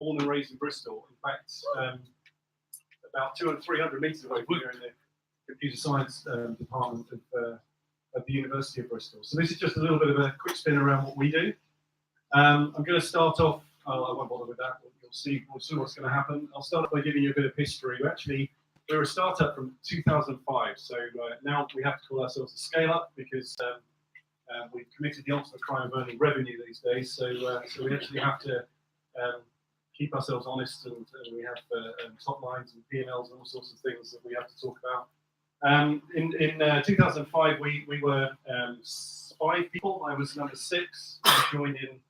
born and raised in Bristol. In fact, about 200 or 300 metres away from here in the computer science department of the University of Bristol. So this is just a little bit of a quick spin around what we do. I'm going to start off, I won't bother with that, we'll see what's going to happen. I'll start off by giving you a bit of history. We're a startup from 2005, so now we have to call ourselves a scale-up because we've committed the ultimate crime of earning revenue these days, so we actually have to keep ourselves honest, and we have top lines and P&Ls and all sorts of things that we have to talk about. In 2005, we were 5 people. I was number 6. I joined in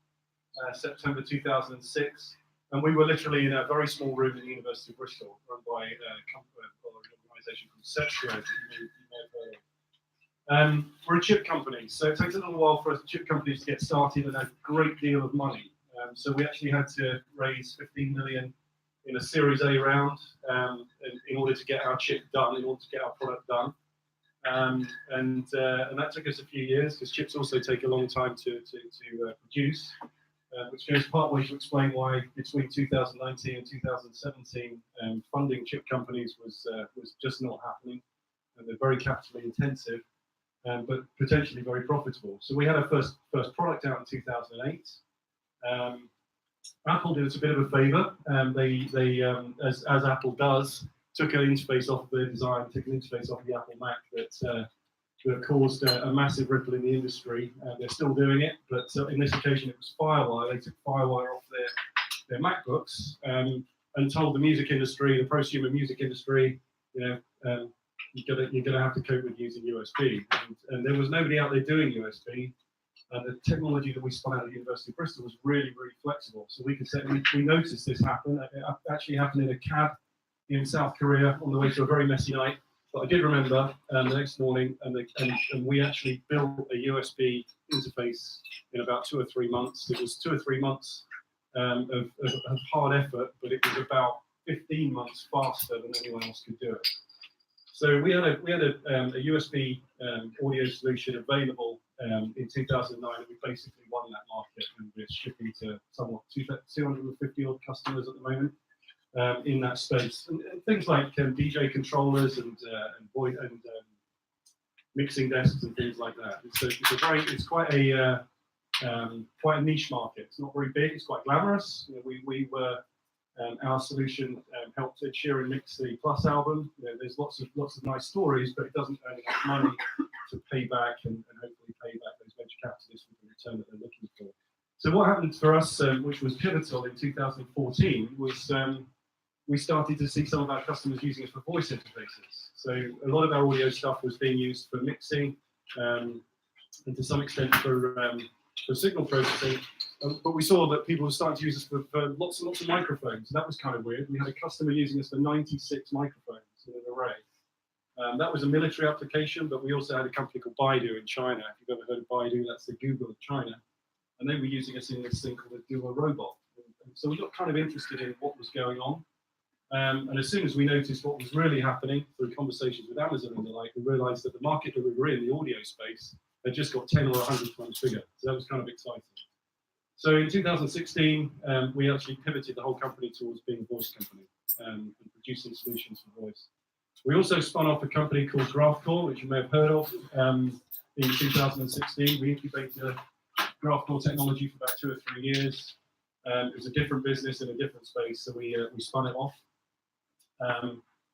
September 2006, and we were literally in a very small room in the University of Bristol, run by an organisation called Setio, that you may have heard of. We're a chip company, so it takes a little while for us chip companies to get started and a great deal of money. So we actually had to raise 15 million in a Series A round in order to get our chip done, in order to get our product done. And that took us a few years, because chips also take a long time to produce, which goes part way to explain why between 2019 and 2017 funding chip companies was just not happening, and they're very capitally intensive, but potentially very profitable. So we had our first product out in 2008. Apple did us a bit of a favour. They as Apple does, took an interface off their design, took an interface off the Apple Mac that caused a massive ripple in the industry. They're still doing it, but in this occasion it was FireWire. They took FireWire off their MacBooks and told the music industry, the prosumer music industry, you're gonna have to cope with using USB. And there was nobody out there doing USB. And the technology that we spun out at the University of Bristol was really, really flexible. So we noticed this happen. It actually happened in a cab in South Korea on the way to a very messy night. But I did remember the next morning, and we actually built a USB interface in about 2 or 3 months. It was 2 or 3 months of hard effort, but it was about 15 months faster than anyone else could do it. So we had a USB audio solution available in 2009, and we basically won that market, and we're shipping to somewhat 250 odd customers at the moment in that space. And things like DJ controllers and mixing desks and things like that. It's quite a niche market. It's not very big. It's quite glamorous. We were. Our solution helped Ed Sheeran mix the Plus album. There's lots of nice stories, but it doesn't earn enough money to pay back and hopefully pay back those venture capitalists with the return that they're looking for. So what happened for us, which was pivotal in 2014, was we started to see some of our customers using us for voice interfaces. So a lot of our audio stuff was being used for mixing and to some extent for signal processing. But we saw that people were starting to use us for lots and lots of microphones. That was kind of weird. We had a customer using us for 96 microphones in an array. That was a military application, but we also had a company called Baidu in China. If you've ever heard of Baidu, that's the Google of China. And they were using us in this thing called a Duo Robot. And so we got kind of interested in what was going on. And as soon as we noticed what was really happening through conversations with Amazon and the like, we realized that the market that we were in, the audio space, had just got 10 or 100 times bigger. So that was kind of exciting. So in 2016, we actually pivoted the whole company towards being a voice company and producing solutions for voice. We also spun off a company called GraphCore, which you may have heard of. In 2016, we incubated GraphCore technology for about 2 or 3 years. It was a different business in a different space, so we spun it off.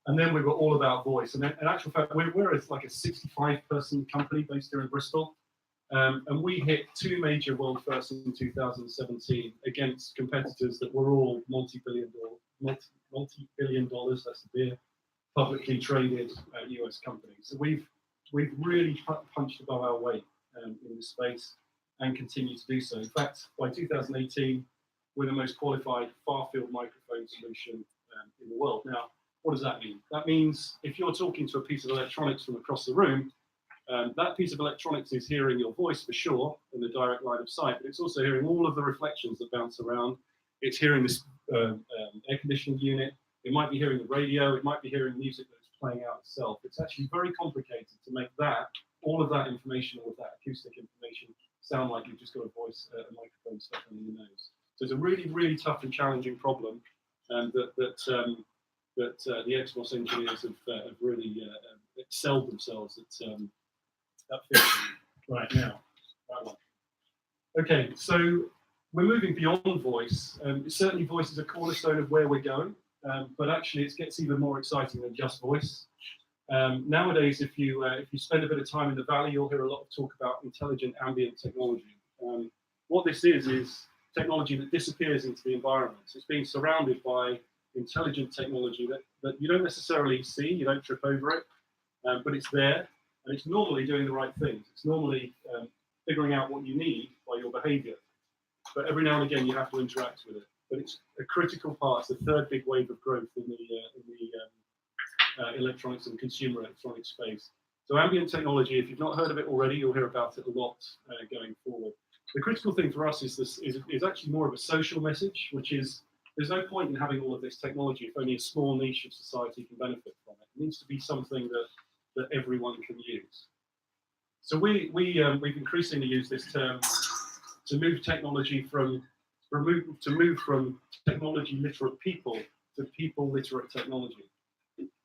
And then we were all about voice. And in actual fact, we're like a 65-person company based here in Bristol. And we hit 2 major world firsts in 2017 against competitors that were all multi-billion dollars, that's the beer, publicly traded US companies. So we've really punched above our weight in this space and continue to do so. In fact, by 2018, we're the most qualified far-field microphone solution in the world. Now, what does that mean? That means if you're talking to a piece of electronics from across the room, that piece of electronics is hearing your voice for sure in the direct line of sight, but it's also hearing all of the reflections that bounce around. It's hearing this air conditioning unit. It might be hearing the radio. It might be hearing music that's playing out itself. It's actually very complicated to make all of that information, all of that acoustic information, sound like you've just got a microphone stuck under your nose. So it's a really, really tough and challenging problem that the Exmos engineers have really excelled themselves at fixing right now. That one. Okay, so we're moving beyond voice. Certainly voice is a cornerstone of where we're going, but actually it gets even more exciting than just voice. Nowadays, if you spend a bit of time in the valley, you'll hear a lot of talk about intelligent ambient technology. What this is technology that disappears into the environment. So it's being surrounded by intelligent technology that you don't necessarily see, you don't trip over it, but it's there, and it's normally doing the right things. It's normally figuring out what you need by your behavior. But every now and again, you have to interact with it. But it's a critical part. It's the third big wave of growth in the electronics and consumer electronics space. So ambient technology, if you've not heard of it already, you'll hear about it a lot going forward. The critical thing for us is actually more of a social message, which is there's no point in having all of this technology if only a small niche of society can benefit from it. It needs to be something that everyone can use. So we've increasingly used this term to move technology from technology literate people to people literate technology.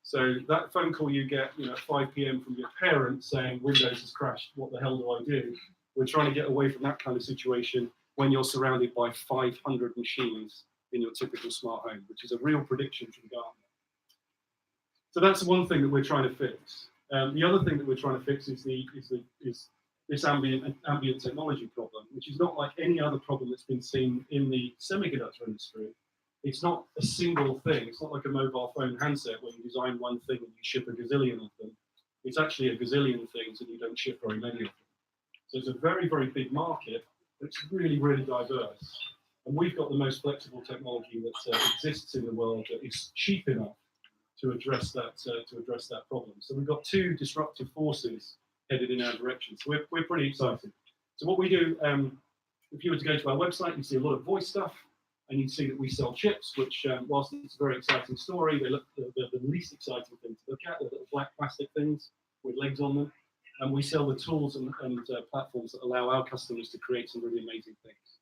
So that phone call you get, at 5 p.m. from your parents saying Windows has crashed, what the hell do I do? We're trying to get away from that kind of situation when you're surrounded by 500 machines in your typical smart home, which is a real prediction from Gartner. So that's one thing that we're trying to fix. The other thing that we're trying to fix is this ambient technology problem, which is not like any other problem that's been seen in the semiconductor industry. It's not a single thing. It's not like a mobile phone handset where you design one thing and you ship a gazillion of them. It's actually a gazillion things and you don't ship very many of them. So it's a very, very big market, but it's really, really diverse. And we've got the most flexible technology that exists in the world that is cheap enough to address that problem. So we've got two disruptive forces headed in our direction. So we're pretty excited. So what we do, if you were to go to our website, you see a lot of voice stuff, and you see that we sell chips, which, whilst it's a very exciting story, they look the least exciting thing to look at. They're little black plastic things with legs on them. And we sell the tools and platforms that allow our customers to create some really amazing things.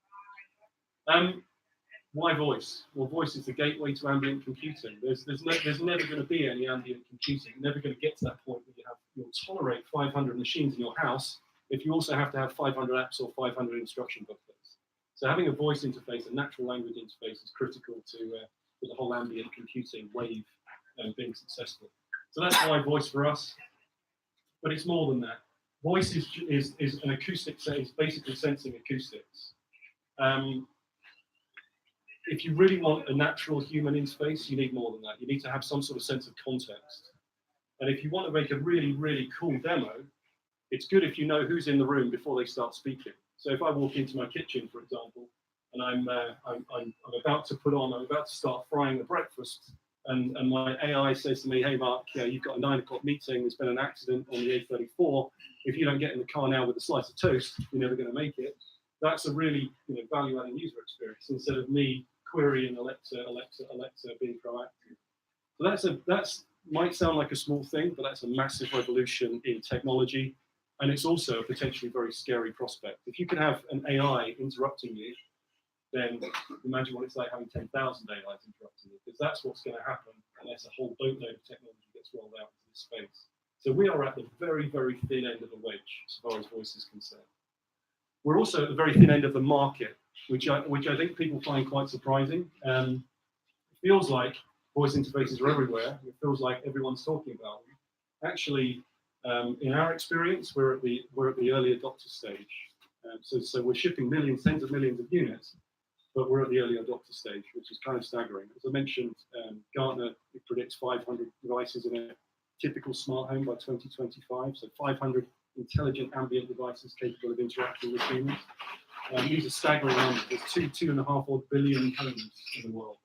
Why voice? Well, voice is the gateway to ambient computing. There's never going to be any ambient computing. You're never going to get to that point where you'll tolerate 500 machines in your house if you also have to have 500 apps or 500 instruction booklets. So having a voice interface, a natural language interface, is critical to the whole ambient computing wave being successful. So that's why voice for us. But it's more than that. Voice is an acoustic, it's basically sensing acoustics. If you really want a natural human interface, you need more than that. You need to have some sort of sense of context. And if you want to make a really, really cool demo, it's good if you know who's in the room before they start speaking. So if I walk into my kitchen, for example, and I'm about to start frying the breakfast, and my AI says to me, "Hey Mark, you've got a 9 o'clock meeting. There's been an accident on the A34. If you don't get in the car now with a slice of toast, you're never going to make it." That's a really value-adding user experience instead of me querying Alexa, being proactive. So that's might sound like a small thing, but that's a massive revolution in technology, and it's also a potentially very scary prospect. If you can have an AI interrupting you, then imagine what it's like having 10,000 AIs interrupting you, because that's what's going to happen unless a whole boatload of technology gets rolled out into this space. So we are at the very, very thin end of the wedge as far as voice is concerned. We're also at the very thin end of the market, which I think people find quite surprising. It feels like voice interfaces are everywhere. It feels like everyone's talking about them. Actually, in our experience, we're at the early adopter stage. So we're shipping tens of millions of units, but we're at the early adopter stage, which is kind of staggering. As I mentioned, Gartner predicts 500 devices in a typical smart home by 2025. So 500 intelligent ambient devices capable of interacting with humans. These are staggering numbers. There's 2.5 billion homes in the world.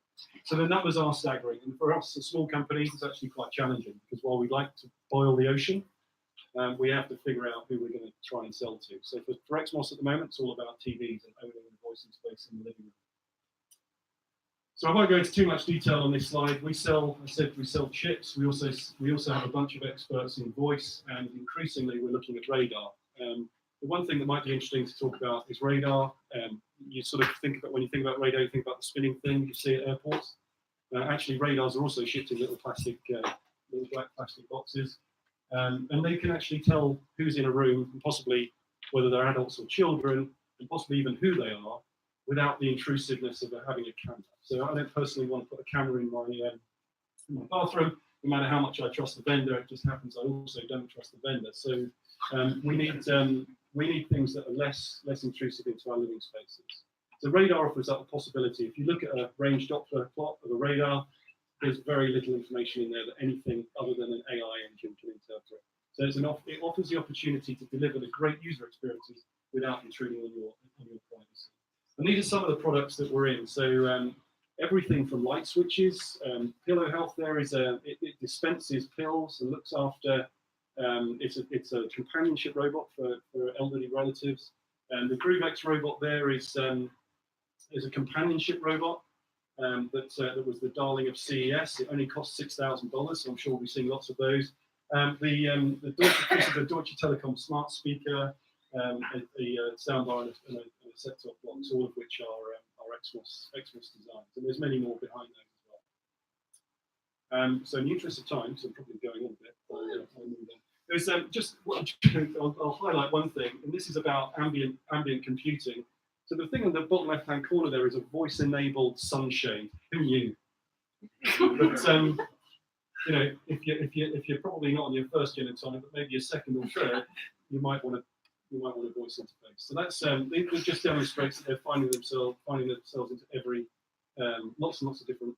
So the numbers are staggering. And for us, a small company, it's actually quite challenging because while we like to boil the ocean, we have to figure out who we're going to try and sell to. So for Exmos at the moment, it's all about TVs and owning the voice interface in the living room. So I won't go into too much detail on this slide. We sell chips. We also have a bunch of experts in voice, and increasingly we're looking at radar. The one thing that might be interesting to talk about is radar. You sort of think about, when you think about radar, you think about the spinning thing you see at airports. Actually, radars are also shipped in little black plastic boxes, and they can actually tell who's in a room, and possibly whether they're adults or children, and possibly even who they are, without the intrusiveness of having a camera. So I don't personally want to put a camera in my bathroom, no matter how much I trust the vendor. It just happens I also don't trust the vendor. So we need things that are less intrusive into our living spaces. So radar offers up a possibility. If you look at a range Doppler plot of a radar, there's very little information in there that anything other than an AI engine can interpret. So it offers the opportunity to deliver the great user experiences without intruding on your privacy. And these are some of the products that we're in. So everything from light switches. Pillow Health there is it dispenses pills and looks after. It's a companionship robot for elderly relatives. And the Groovex robot there is a companionship robot that was the darling of CES. It only cost $6,000, so I'm sure we'll be seeing lots of those. The Deutsche Telekom smart speaker, a soundbar and a set-top box, all of which are Exmos designs, and there's many more behind those as well. So in the interest of time, so I'm probably going on a bit. I'll move on. There's I'll highlight one thing, and this is about ambient computing. So the thing on the bottom left-hand corner there is a voice-enabled sunshade. Who knew? But you know, if you're probably not on your first gen of time, but maybe your second or third, you might want a voice interface. So that's it just demonstrates that they're finding themselves into every lots and lots of different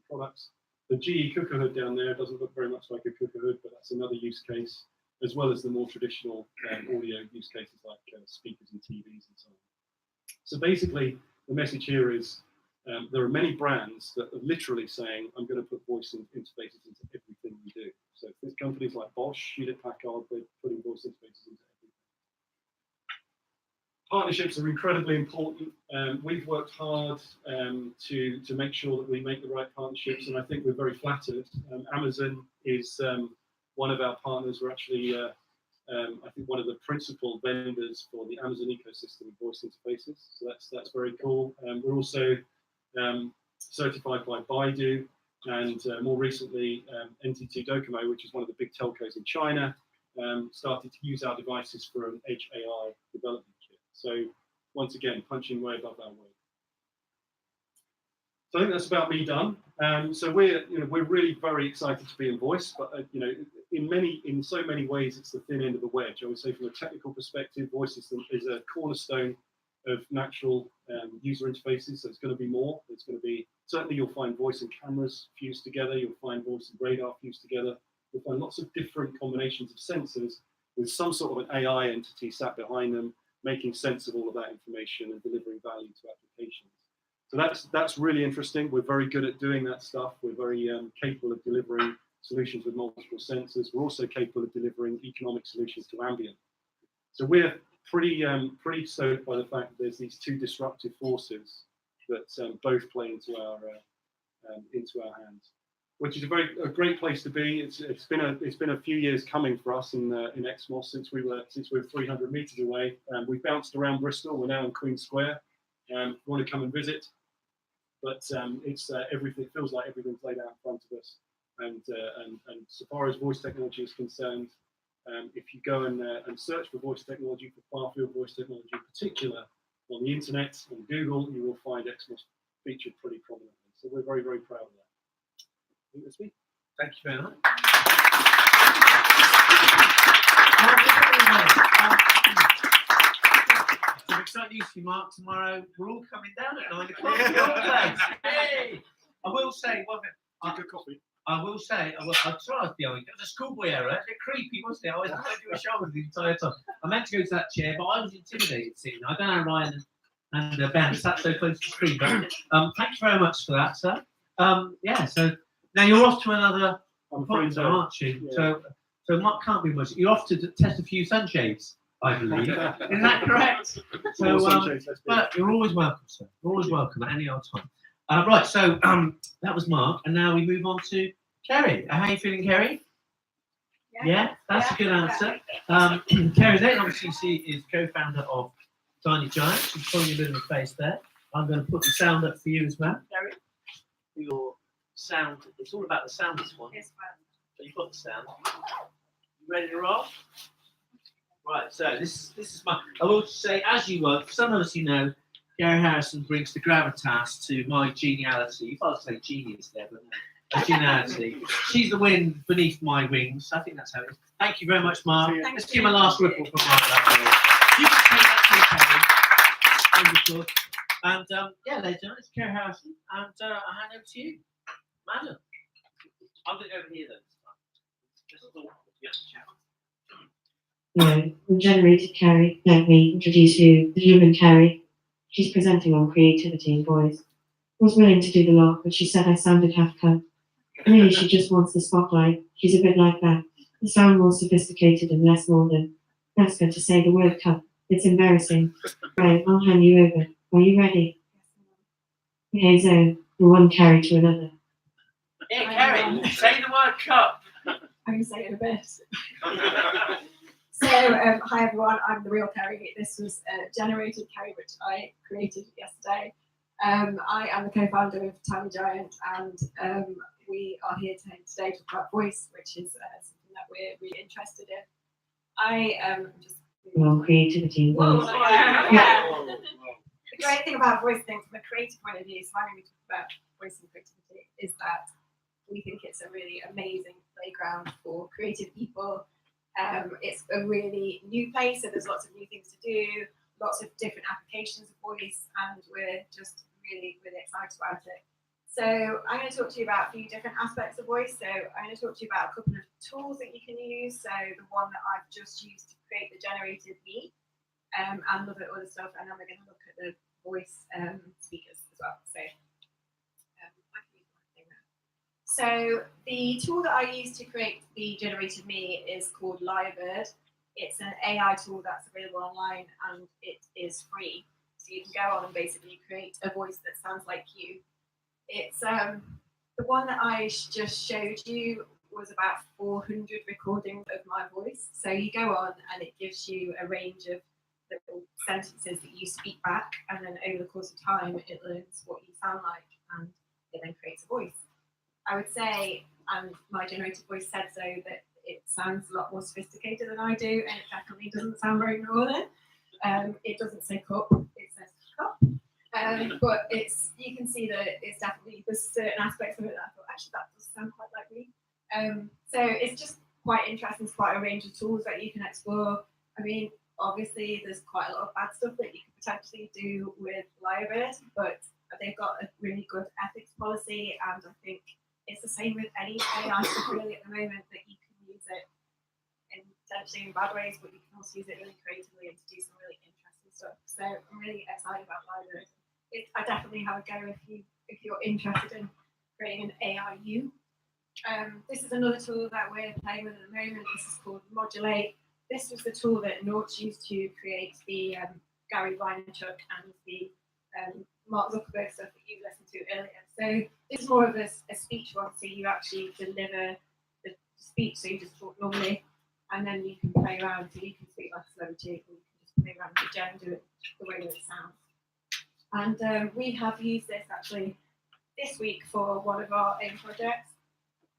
products. The GE cooker hood down there doesn't look very much like a cooker hood, but that's another use case, as well as the more traditional audio use cases like speakers and TVs and so on. So basically, the message here is there are many brands that are literally saying, I'm going to put voice interfaces into everything we do. So there's companies like Bosch, Hewlett Packard, they're putting voice interfaces into everything. Partnerships are incredibly important. We've worked hard to make sure that we make the right partnerships, and I think we're very flattered. Amazon is one of our partners. We're actually, I think, one of the principal vendors for the Amazon ecosystem of voice interfaces. So that's very cool. We're also certified by Baidu, and more recently, NTT Docomo, which is one of the big telcos in China, started to use our devices for an Edge AI development kit. So once again, punching way above our weight. So I think that's about me done. So we're really very excited to be in voice, but in so many ways, it's the thin end of the wedge. I would say from a technical perspective, voice is a cornerstone of natural user interfaces. So it's going to be more. It's going to be, certainly you'll find voice and cameras fused together. You'll find voice and radar fused together. You'll find lots of different combinations of sensors with some sort of an AI entity sat behind them, making sense of all of that information and delivering value to applications. So that's really interesting. We're very good at doing that stuff. We're very capable of delivering solutions with multiple sensors. We're also capable of delivering economic solutions to ambient. So we're pretty stoked by the fact that there's these two disruptive forces that both play into our hands, which is a great place to be. It's been a few years coming for us in Exmos since we were 300 meters away. We've bounced around Bristol. We're now in Queen Square. If you want to come and visit, but everything feels like everything's laid out in front of us. And so far as voice technology is concerned, if you go and search for voice technology, for far-field voice technology in particular, on the internet, on Google, you will find Exmos featured pretty prominently. So we're very, very proud of that. I think that's me. Thank you very much. Some exciting news for you, Mark. Tomorrow, we're all coming down at 9 o'clock. Hey! I will say one thing. Good coffee. I will say, I tried the old, it was a schoolboy error. A bit creepy, wasn't it? I was trying to do a shoulder the entire time. I meant to go to that chair, but I was intimidated sitting. I don't know Ryan and Ben sat so close to the screen. But thanks very much for that, sir. Yeah, so now you're off to another point, aren't you? Yeah. So Mark can't be much. You're off to test a few sunshades, I believe. Isn't that correct? So, but you're always welcome, sir. You're always welcome at any old time. Right, so that was Mark, and now we move on to Kerry. How are you feeling, Kerry? Yeah, that's a good answer. Kerry then, obviously, she is co-founder of Tiny Giant. She's pulling a bit of a face there. I'm going to put the sound up for you as well, Kerry. Your sound, it's all about the sound, this one. Yes, ma'am. So you've got the sound. You ready to roll? Right, so this is my. I will say, as you were, for some of us, you know, Gary Harrison brings the gravitas to my geniality. If I was to say genius there, but no, geniality. She's the wind beneath my wings. I think that's how it is. Thank you very much, Mark. Let's give him a last ripple for Mark. You can take that to Kerry. Wonderful. And yeah, ladies and gentlemen, it's Kerry Harrison, and I hand over to you, madam. I'm going to go over here then. Just a little, yeah, chat. No, I'm generated Carrie. Let me introduce you, the human Carrie. She's presenting on creativity and voice. I was willing to do the lot, but she said I sounded half cut. Really, she just wants the spotlight. She's a bit like that. I sound more sophisticated and less modern. Ask her to say the word cup. It's embarrassing. Right, I'll hand you over. Are you ready? Okay, so from one Carrie to another. Yeah, Kerry, say the word cup. I'm going to say it in a bit. So, hi everyone, I'm the real Kerry. This was a generated Kerry which I created yesterday. I am the co-founder of Tiny Giant, and we are here today to talk about voice, which is something that we're really interested in. I just. Well, creativity and voice. The great thing about voice things from a creative point of view, so I'm going to talk about voice and creativity, is that we think it's a really amazing playground for creative people. It's a really new place, so there's lots of new things to do, lots of different applications of voice, and we're just really, really excited about it. So I'm going to talk to you about a few different aspects of voice. So I'm going to talk to you about a couple of tools that you can use. So the one that I've just used to create the generated me, and a little bit of other stuff, and then we're going to look at the voice speakers as well. So I can use one thing now. So the tool that I use to create the generated me is called Lyrebird. It's an AI tool that's available online, and it is free. So you can go on and basically create a voice that sounds like you. It's the one that I just showed you was about 400 recordings of my voice. So you go on and it gives you a range of little sentences that you speak back, and then over the course of time it learns what you sound like, and it then creates a voice. I would say, and my generated voice said so, that it sounds a lot more sophisticated than I do, and it definitely doesn't sound very northern. It doesn't say cup, it says cup. But you can see that it's definitely, there's certain aspects of it that I thought, actually that does sound quite like me. So it's just quite interesting. It's quite a range of tools that you can explore. I mean, obviously there's quite a lot of bad stuff that you could potentially do with Lyrebird, but they've got a really good ethics policy, and I think it's the same with any AI stuff really at the moment, that you can use it in potentially in bad ways, but you can also use it really creatively and to do some really interesting stuff. So I'm really excited about Lyrebird. I definitely have a go if you're interested in creating an AIU. This is another tool that we're playing with at the moment. This is called Modulate. This was the tool that Nortz used to create the Gary Vaynerchuk and the Mark Zuckerberg stuff that you listened to earlier. So this is more of a speech one, so you actually deliver the speech, so you just talk normally, and then you can play around, so you can speak like a celebrity, or you can just play around with the gender, the way that it sounds. And we have used this actually this week for one of our own projects.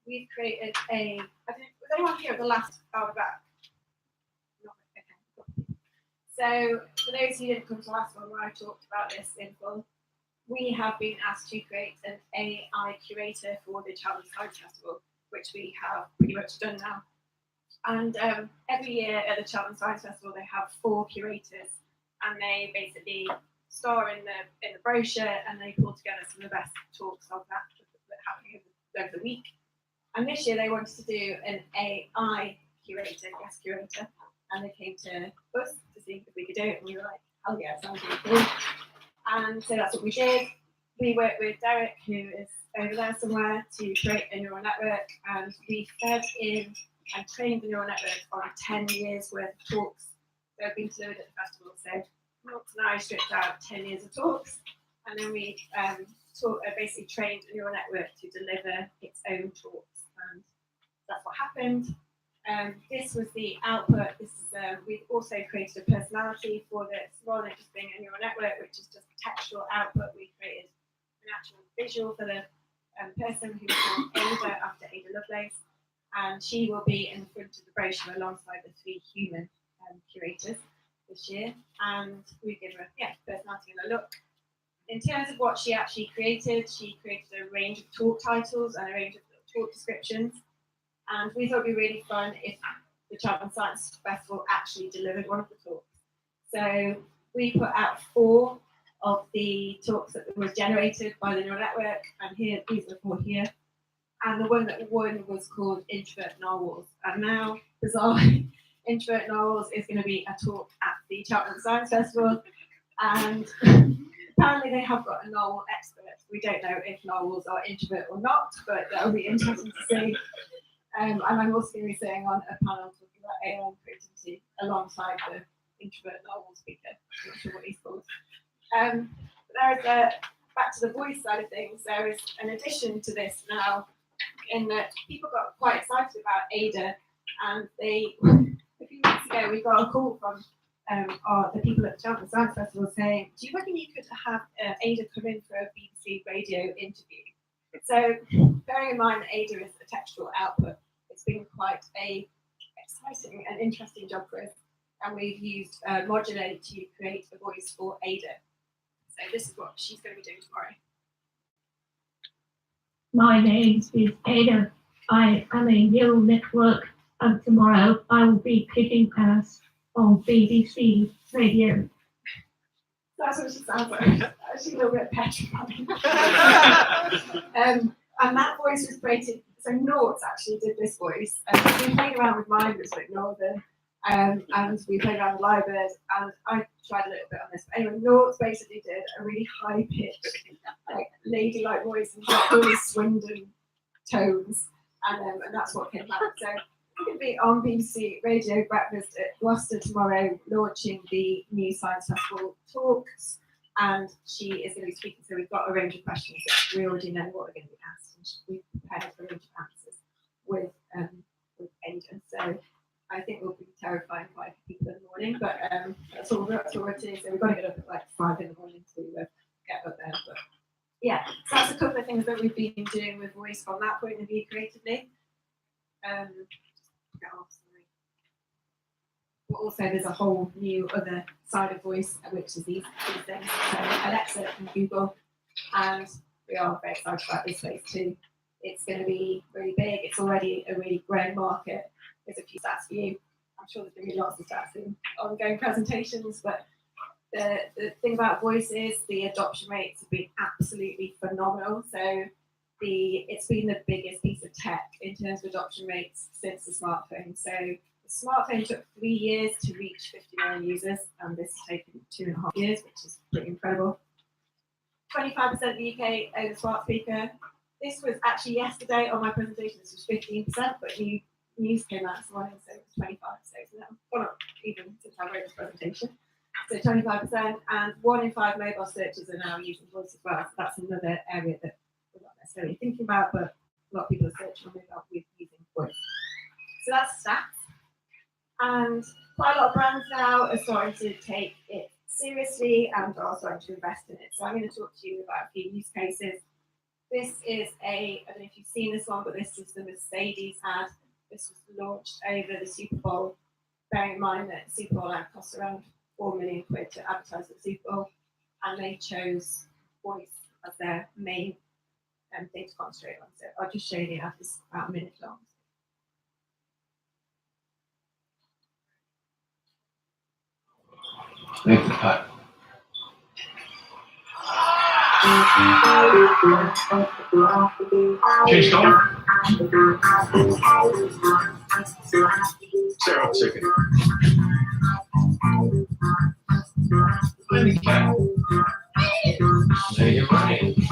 We've created was anyone here at the last hour back? Okay. So for those who didn't come to the last one where I talked about this in full, we have been asked to create an AI curator for the Cheltenham Science Festival, which we have pretty much done now. And every year at the Cheltenham Science Festival, they have 4 curators, and they basically star in the brochure, and they pull together some of the best talks of that happening over the week. And this year they wanted to do an AI curator, guest curator, and they came to us to see if we could do it, and we were like, hell yeah, it sounds really cool. And so that's what we did. We worked with Derek, who is over there somewhere, to create a neural network, and we fed in and trained the neural network on 10 years worth of talks that have been delivered at the festival. So Mark and I stripped out 10 years of talks, and then we basically trained a neural network to deliver its own talks. And that's what happened. This was the output. This is we've also created a personality for this, rather than just being a neural network, which is just textual output. We created an actual visual for the person who was called Ada after Ada Lovelace, and she will be in front of the brochure alongside the 3 human curators this year. And we give her personality and a look. In terms of what she actually created, she created a range of talk titles and a range of talk descriptions. And we thought it'd be really fun if the Cheltenham Science Festival actually delivered one of the talks. So we put out 4 of the talks that were generated by the neural network, and these are 4 here. And the one that won was called Introvert Narwhals. And now, bizarrely, Introvert Narwhals is going to be a talk at the Cheltenham Science Festival. And apparently they have got a narwhal expert. We don't know if narwhals are introvert or not, but that'll be interesting to see. And I'm also going to be sitting on a panel talking about AI and creativity alongside the introvert narwhal speaker. I'm not sure what he's called. Back to the voice side of things, there is an addition to this now, in that people got quite excited about Ada, and a few weeks ago we got a call from the people at the Cheltenham Science Festival saying, do you reckon you could have Ada come in for a BBC radio interview? So bearing in mind that Ada is a textual output, it's been quite a exciting and interesting job for us, and we've used Modulate to create a voice for Ada. So this is what she's going to be doing tomorrow. My name is Ada. I am a neural network, and tomorrow I will be kicking ass on BBC Radio. That's what she sounds like. She's a little bit petrified. And that voice was created. So Noughts actually did this voice. We played around with mine, which was like Northern, and we played around with Lyrebird, and I tried a little bit on this. But anyway, Noughts basically did a really high pitched, like ladylike voice and got all these Swindon tones, and that's what came out. So we're going to be on BBC Radio Breakfast at Gloucester tomorrow, launching the new Science Festival talks, and she is going to be speaking. So we've got a range of questions that we already know what are going to be asked, and we've prepared a range of answers with Ada. So I think we'll be terrifying quite a few people in the morning, but that's all we're doing. So we've got to get up at like 5 in the morning to get up there. But yeah, so that's a couple of things that we've been doing with voice from that point of view creatively. But also there's a whole new other side of voice, which is these things. So Alexa and Google, and we are very excited about this space too. It's going to be really big. It's already a really growing market. There's a few stats for you. I'm sure there's going to be lots of stats in ongoing presentations, but the thing about voice is the adoption rates have been absolutely phenomenal. So it's been the biggest piece of tech in terms of adoption rates since the smartphone. So the smartphone took 3 years to reach 50 million users, and this has taken 2.5 years, which is pretty incredible. 25% of the UK own a smart speaker. This was actually yesterday on my presentation. This was 15%, but news came out this morning, so it was 25. So it's now gone up even since I wrote this presentation. So 25%, and 1 in 5 mobile searches are now using voice as well. So that's another area that we're not necessarily thinking about, but a lot of people are searching on mobile with using voice. So that's stats. And quite a lot of brands now are starting to take it seriously and are starting to invest in it. So I'm going to talk to you about a few use cases. This is I don't know if you've seen this one, but this was the Mercedes ad. This was launched over the Super Bowl, bearing in mind that the Super Bowl ad costs around £4 million to advertise at the Super Bowl, and they chose voice as their main thing to concentrate on. So I'll just show you the ad. It's about a minute long. Thanks, Pat. Change tone. Sarah, 1 second. Let me count. Say it right. Change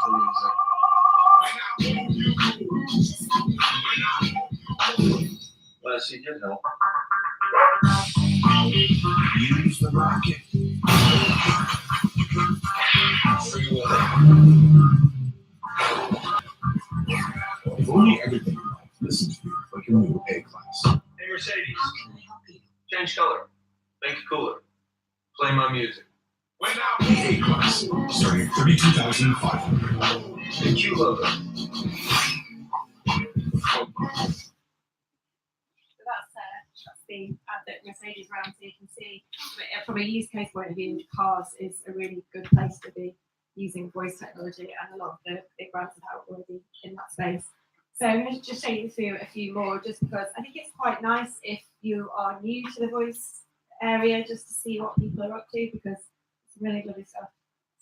the music. Let's see, good help. Use the rocket. Free will. no music. When now P8 Plus, starting at 32,500. The Q logo. So that's the ad that Mercedes ran, so you can see from a use case point of view, cars is a really good place to be using voice technology, and a lot of the big brands are out already in that space. So I'm going to just show you through a few more, just because I think it's quite nice if you are new to the voice area, just to see what people are up to, because it's really lovely stuff.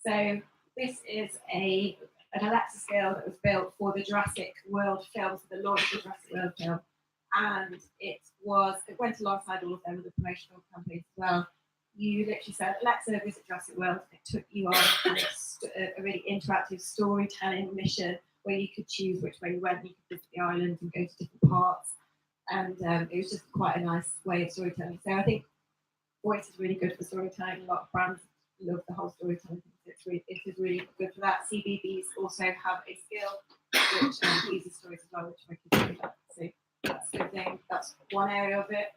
So this is an Alexa skill that was built for the Jurassic World film, for the launch of the Jurassic World film, and it went alongside all of them with the promotional campaigns as well. You literally said, Alexa, visit Jurassic World. It took you on a really interactive storytelling mission where you could choose which way you went. You could visit the island and go to different parts. And it was just quite a nice way of storytelling. So I think voice is really good for storytelling. A lot of brands love the whole storytelling. It is really good for that. CBBS also have a skill which uses stories as well, which I can do that. So that's a good thing. That's one area of it.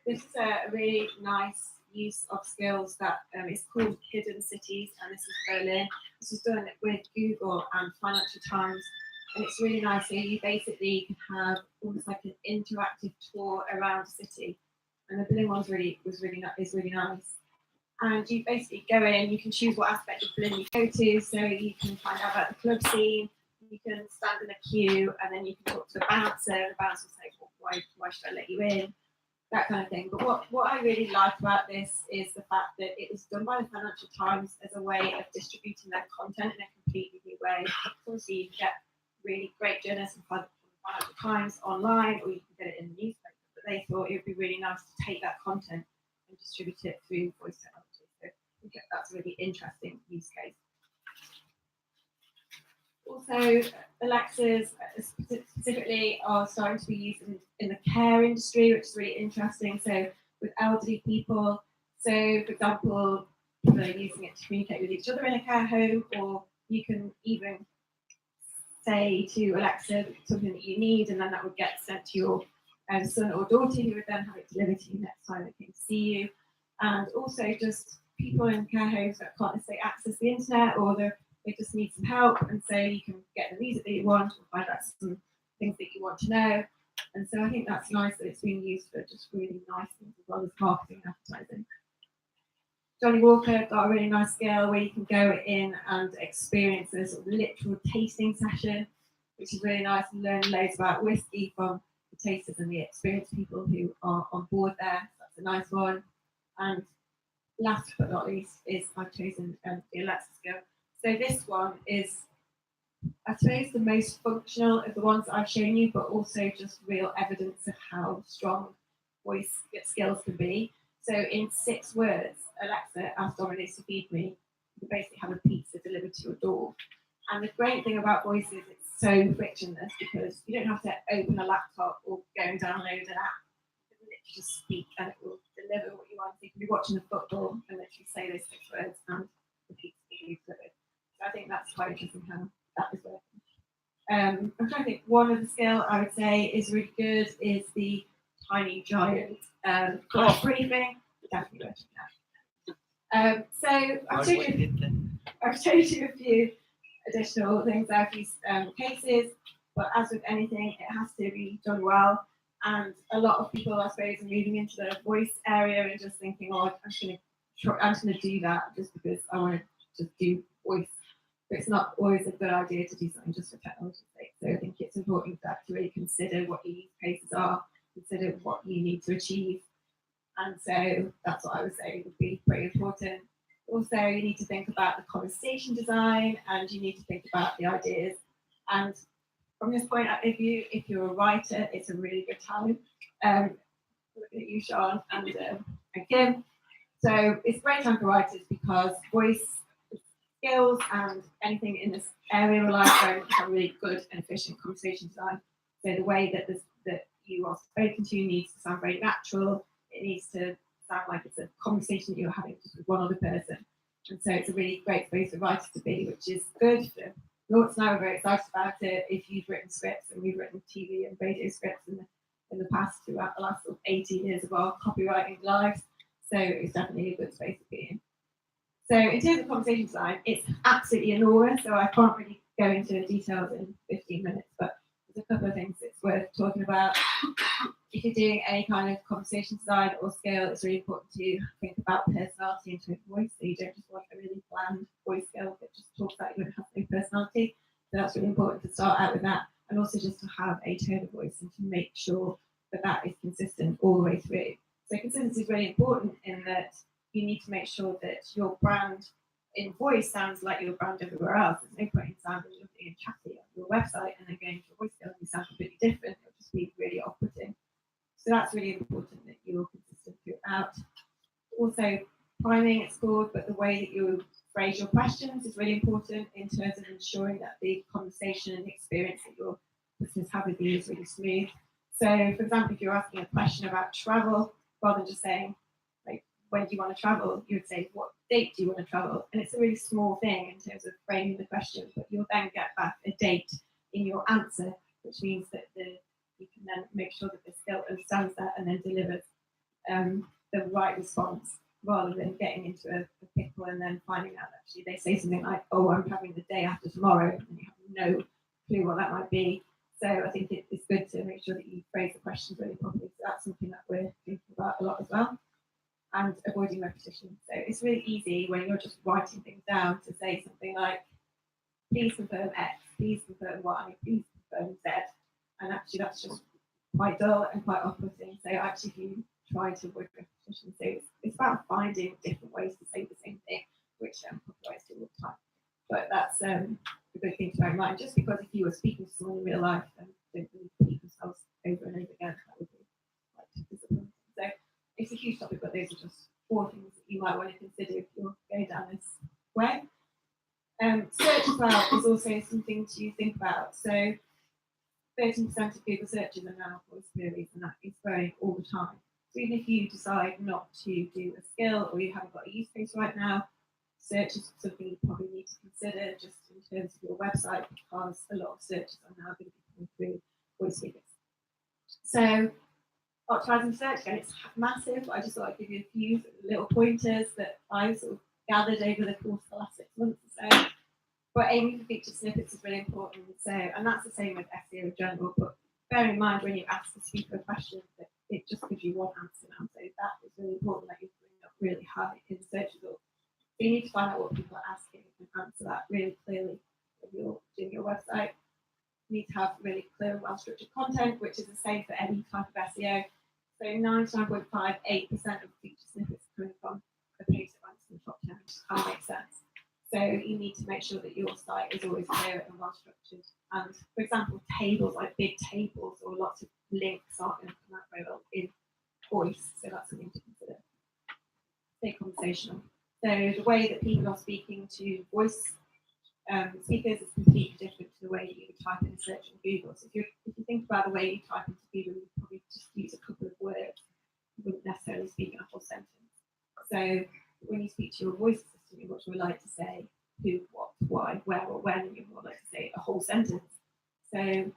This is a really nice use of skills that is called Hidden Cities, and this is Berlin. This was done with Google and Financial Times, and it's really nice. So you basically can have almost like an interactive tour around the city, and the Berlin one is really nice. And you basically go in, you can choose what aspect of Berlin you go to, so you can find out about the club scene, you can stand in a queue, and then you can talk to the bouncer, and the bouncer will say, well, why should I let you in? That kind of thing. But what I really like about this is the fact that it was done by the Financial Times as a way of distributing their content in a completely new way. So obviously, you can get really great journalism from the Financial Times online, or you can get it in the newspaper. But they thought it would be really nice to take that content and distribute it through voice technology. So I think that's a really interesting use case. Also, Alexas specifically are starting to be used in the care industry, which is really interesting. So with elderly people, so for example, people are using it to communicate with each other in a care home, or you can even say to Alexa something that you need, and then that would get sent to your son or daughter, who would then have it delivered to you next time they came to see you. And also just people in care homes that can't necessarily access the internet, or they just need some help, and so you can get the music that you want, or find out some things that you want to know. And so I think that's nice that it's being used for just really nice things as well as marketing and advertising. Johnny Walker got a really nice skill where you can go in and experience a sort of literal tasting session, which is really nice, and learn loads about whiskey from the tasters and the experienced people who are on board there. So that's a nice one. And last but not least is I've chosen the Alexa skill. So this one is, I suppose, the most functional of the ones that I've shown you, but also just real evidence of how strong voice skills can be. So in 6 words, Alexa, ask Domino's to feed me. You basically have a pizza delivered to your door. And the great thing about voice is it's so frictionless, because you don't have to open a laptop or go and download an app. You can literally just speak and it will deliver what you want. So you can be watching the football and literally say those 6 words and the pizza will be delivered. I think that's quite interesting how that is working. I'm trying to think, one of the skill I would say is really good is the Tiny Giant flash briefing. Definitely working that. So I've showed you a few additional things out of these cases, but as with anything, it has to be done well. And a lot of people, I suppose, are moving into the voice area and just thinking, oh, I'm going to do that just because I want to just do voice. But it's not always a good idea to do something just for technology's sake. So I think it's important to really consider what your use cases are, consider what you need to achieve. And so that's what I would say would be pretty important. Also, you need to think about the conversation design, and you need to think about the ideas. And from this point of view, if you're a writer, it's a really good time. Looking at you, Sean, and Kim. So it's a great time for writers, because voice skills and anything in this area relies very much on really good and efficient conversation design. So the way that you are spoken to needs to sound very natural. It needs to sound like it's a conversation that you're having just with one other person. And so it's a really great place for writers to be, which is good. Lawrence and I were very excited about it. If you've written scripts, and we've written TV and radio scripts in the past, throughout the last sort of 18 years of our copywriting lives. So it's definitely a good space to be in. So in terms of conversation design, it's absolutely enormous, so I can't really go into details in 15 minutes, but there's a couple of things it's worth talking about. If you're doing any kind of conversation design or scale, it's really important to think about personality and tone of voice. So you don't just want a really bland voice scale that just talks about you and has no personality. So that's really important to start out with that, and also just to have a tone of voice and to make sure that that is consistent all the way through. So consistency is really important in that you need to make sure that your brand in voice sounds like your brand everywhere else. There's no point in sounding lovely and chatty on your website and then going to a voice scale and you sound completely different. It'll just be really off-putting. So that's really important that you're consistent throughout. Also, priming it's called, but the way that you phrase your questions is really important in terms of ensuring that the conversation and the experience that your listeners have with you is really smooth. So, for example, if you're asking a question about travel, rather than just saying, like, when do you want to travel? You would say, what date do you want to travel? And it's a really small thing in terms of framing the question, but you'll then get back a date in your answer, which means that you can then make sure that the skill understands that and then delivers the right response, rather than getting into a pickle and then finding out actually they say something like, oh, I'm having the day after tomorrow, and you have no clue what that might be. So I think it's good to make sure that you phrase the questions really properly. So that's something that we're thinking about a lot as well. And avoiding repetition. So it's really easy when you're just writing things down to say something like, please confirm X, please confirm Y, please confirm Z. And actually that's just quite dull and quite off-putting. So actually if you try to avoid repetition, so it's about finding different ways to say the same thing, which copywriters do all the time. But that's a good thing to bear in mind. Just because if you were speaking to someone in real life and don't really repeat themselves over and over again, that would be quite disappointing. So it's a huge topic, but those are just 4 things that you might want to consider if you're going down this way. Search as well is also something to think about. So 13% of Google searches are now voice queries, and that is growing all the time. So even if you decide not to do a skill or you haven't got a use case right now, search is something you probably need to consider just in terms of your website, because a lot of searches are now going to be coming through voice figures. So optimizing search, again, it's massive. I just thought I'd give you a few little pointers that I sort of gathered over the course of the last 6 months or so. But aiming for featured snippets is really important. So, and that's the same with SEO in general. But bear in mind when you ask the speaker a question that it just gives you one answer now. So that is really important that you bring up really high in search results. So you need to find out what people are asking and answer that really clearly if you're doing your website. You need to have really clear, well-structured content, which is the same for any type of SEO. So 99.58% of feature snippets are coming from a page that ranks in the top 10, which kind of makes sense. So you need to make sure that your site is always clear and well-structured. And for example, tables, like big tables or lots of links aren't going to come out very well in voice. So that's something to consider. Stay conversational. So the way that people are speaking to voice speakers is completely different to the way you would type in a search on Google. So if you think about the way you type into Google, you probably just use a couple of words. You wouldn't necessarily speak in a whole sentence. So when you speak to your voice assistant, you're much more likely to say who, what, why, where, or when, and you're more likely to say a whole sentence. So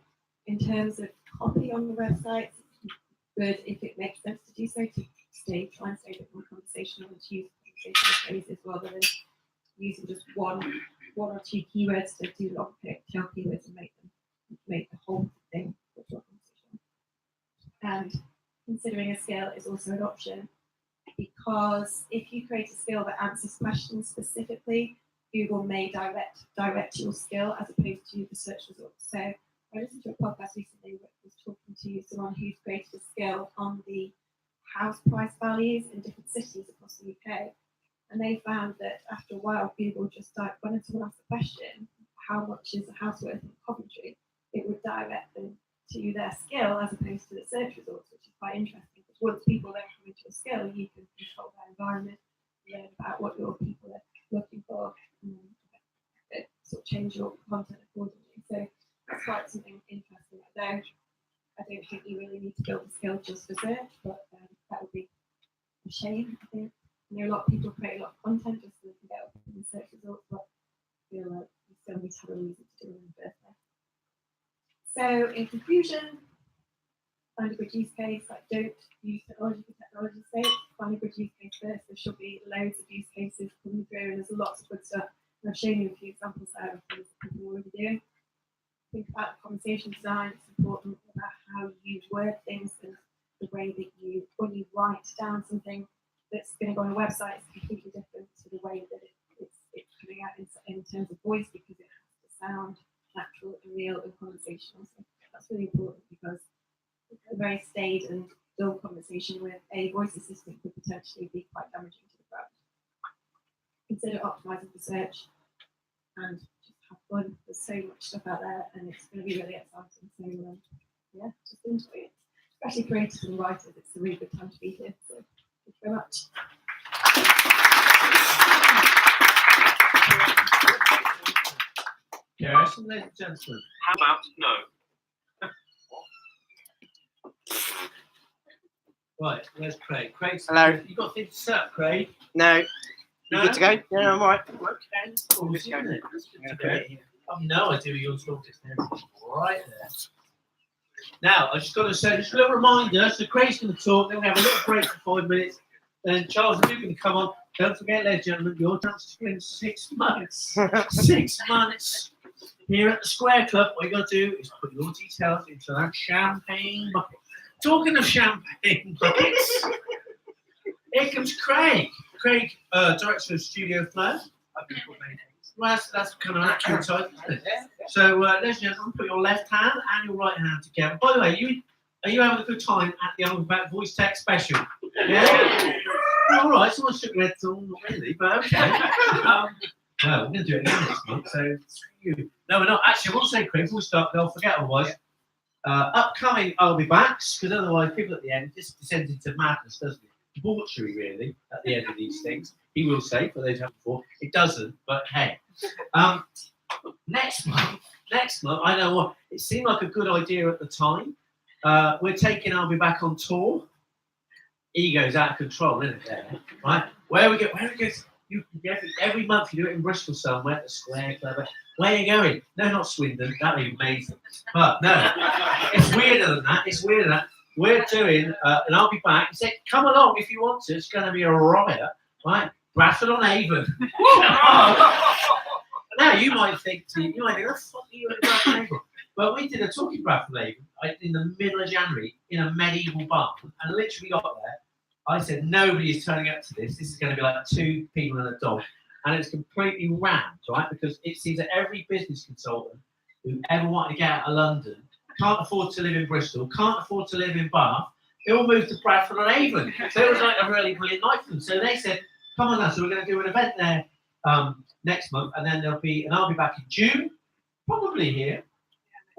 in terms of copy on the website, it's good if it makes sense to do so, to try and stay a bit more conversational and to use conversational phrases rather than using just one or two keywords to do long tail keywords and make the whole thing a conversation. And considering a skill is also an option, because if you create a skill that answers questions specifically, Google may direct your skill as opposed to the search results. So I listened to a podcast recently that was talking to someone who's created a skill on the house price values in different cities across the UK. And they found that after a while, Google just when someone asked the question, how much is a house worth in Coventry, it would direct them to their skill as opposed to the search results, which is quite interesting. Because once people then come into a skill, you can control their environment, learn about what your people are looking for, and sort of change your content accordingly. So that's quite something interesting. Although I don't think you really need to build a skill just for search, but that would be a shame, I think. I know a lot of people create a lot of content just so they can get up in the search results, but I feel like you still need to have a reason to do it in the first place. So in conclusion, find a good use case, like don't use technology for technology's sake, find a good use case this. There should be loads of use cases coming through, and there's lots of good stuff. And I've shown you a few examples there of things that people are already doing. Think about conversation design. It's important about how you word things and the way that you, when you write down something that's going to go on a website, it's completely different to the way that it's coming out in terms of voice, because it has to sound natural and real and conversational. So that's really important, because a very staid and dull conversation with a voice assistant could potentially be quite damaging to the brand. Consider optimizing for search and just have fun. There's so much stuff out there, and it's going to be really exciting. So yeah, just enjoy it. Especially creators and writers, it's a really good time to be here. So thank you very much. Yes, ladies and gentlemen. How about no? Right, where's Craig? Craig's, Hello. You got things set up, Craig? No. No? You good to go? Yeah, I'm alright. Okay. Cool, Good to go. isn't it? That's good to Yeah, go. okay. I've no idea what you're talking about. Right there. Now, I just got to say, just a little reminder. So Craig's going to talk. Then we have a little break for 5 minutes. Then Charles and you're going to come on. Don't forget, ladies and gentlemen, your chance to win 6 months. 6 months here at the Square Club. What you got to do is put your details into that champagne bucket. Talking of champagne buckets, here comes Craig. Craig, director of Studio Flow. Well, that's kind of an accurate title, isn't it? So, ladies and gentlemen, put your left hand and your right hand together. By the way, are you having a good time at the Uncle Back Voice Tech Special? Yeah? All right, someone shook their head, so not really, but okay. Well, we're going to do it again next month, so screw you. No, we're not. Actually, I want to say, Craig, before we start, they'll forget otherwise. Upcoming I'll be backs, because otherwise people at the end just descends into madness, doesn't it? Debauchery, really, at the end of these things. He will say, for those who haven't before, it doesn't, but hey. Next month, I know what, it seemed like a good idea at the time. We're taking I'll Be Back on tour. Ego's out of control, isn't it? There, right? Where we go? You every month you do it in Bristol somewhere at the Square Club. Where are you going? No, not Swindon. That'd be amazing. But no, it's weirder than that. It's weirder than that. We're doing, and I'll be back. He said, come along if you want to. It's going to be a riot, right? Bradford on Avon. Now you might think, the fuck are you at Bradford on Avon? Well, we did a talking Bradford on Avon in the middle of January in a medieval bar, and literally got there. I said, nobody is turning up to this. This is going to be like 2 people and a dog. And it's completely rammed, right? Because it seems that every business consultant who ever wanted to get out of London can't afford to live in Bristol, can't afford to live in Bath. They all moved to Bradford on Avon. So it was like a really brilliant night for them. So they said, come on now. So we're going to do an event there next month. And then there'll be, and I'll be back in June, probably here.